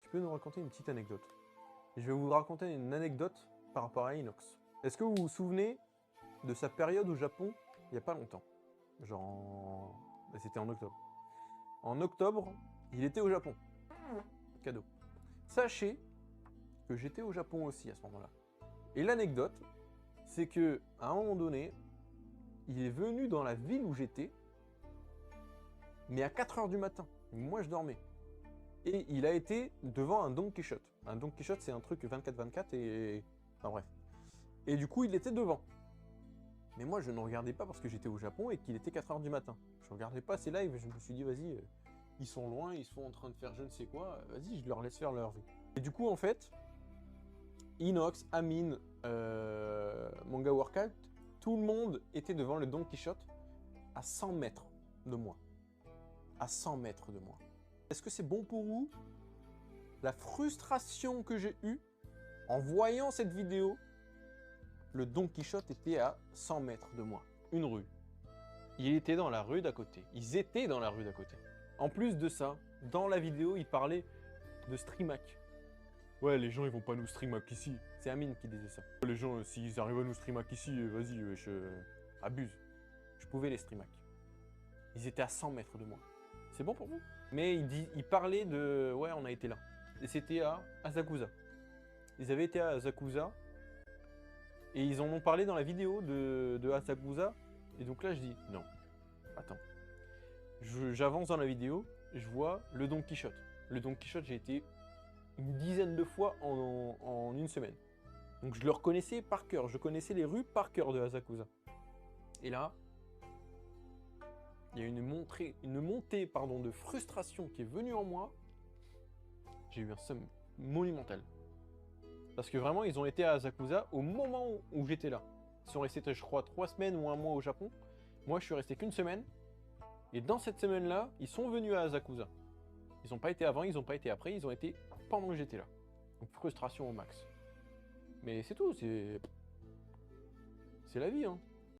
tu peux nous raconter une petite anecdote? Et je vais vous raconter une anecdote par rapport à Inox. Est-ce que vous vous souvenez de sa période au Japon il n'y a pas longtemps? Genre c'était en octobre. En octobre, il était au Japon. Cadeau. Sachez que j'étais au Japon aussi à ce moment-là. Et l'anecdote, c'est que à un moment donné, il est venu dans la ville où j'étais, mais à 4 h du matin. Moi, je dormais. Et il a été devant un Don Quichotte. Un Don Quichotte, c'est un truc 24-24 et... Enfin bref. Et du coup, il était devant. Mais moi, je ne regardais pas parce que j'étais au Japon et qu'il était 4 h du matin. Je regardais pas ces lives et je me suis dit, vas-y, ils sont loin, ils sont en train de faire je ne sais quoi, vas-y, je leur laisse faire leur vie. Et du coup, en fait, Inox, Amine, Manga Workout, tout le monde était devant le Don Quichotte à 100 mètres de moi. À 100 mètres de moi. Est-ce que c'est bon pour vous? La frustration que j'ai eue en voyant cette vidéo, le Don Quichotte était à 100 mètres de moi. Une rue. Il était dans la rue d'à côté. Ils étaient dans la rue d'à côté. En plus de ça, dans la vidéo, il parlait de streamac. Ouais, les gens, ils vont pas nous streamac ici. C'est Amine qui disait ça. Les gens, s'ils arrivent à nous streamac ici, vas-y, je abuse. Je pouvais les streamac. Ils étaient à 100 mètres de moi. C'est bon pour vous? Mais il parlait de... Ouais, on a été là. Et c'était à Asakusa. Ils avaient été à Asakusa. Et ils en ont parlé dans la vidéo de Asakusa. Et donc là, je dis, non, attends. J'avance dans la vidéo, je vois le Don Quichotte. Le Don Quichotte, j'ai été une dizaine de fois en une semaine. Donc je le reconnaissais par cœur. Je connaissais les rues par cœur de Asakusa. Et là, il y a une montée de frustration qui est venue en moi. J'ai eu un somme monumental. Parce que vraiment, ils ont été à Asakusa au moment où j'étais là. Ils sont restés, je crois, 3 semaines ou un mois au Japon. Moi, je suis resté qu'une semaine. Et dans cette semaine-là, ils sont venus à Asakusa. Ils n'ont pas été avant, ils n'ont pas été après, ils ont été pendant que j'étais là. Donc frustration au max. Mais c'est tout, c'est la vie, hein.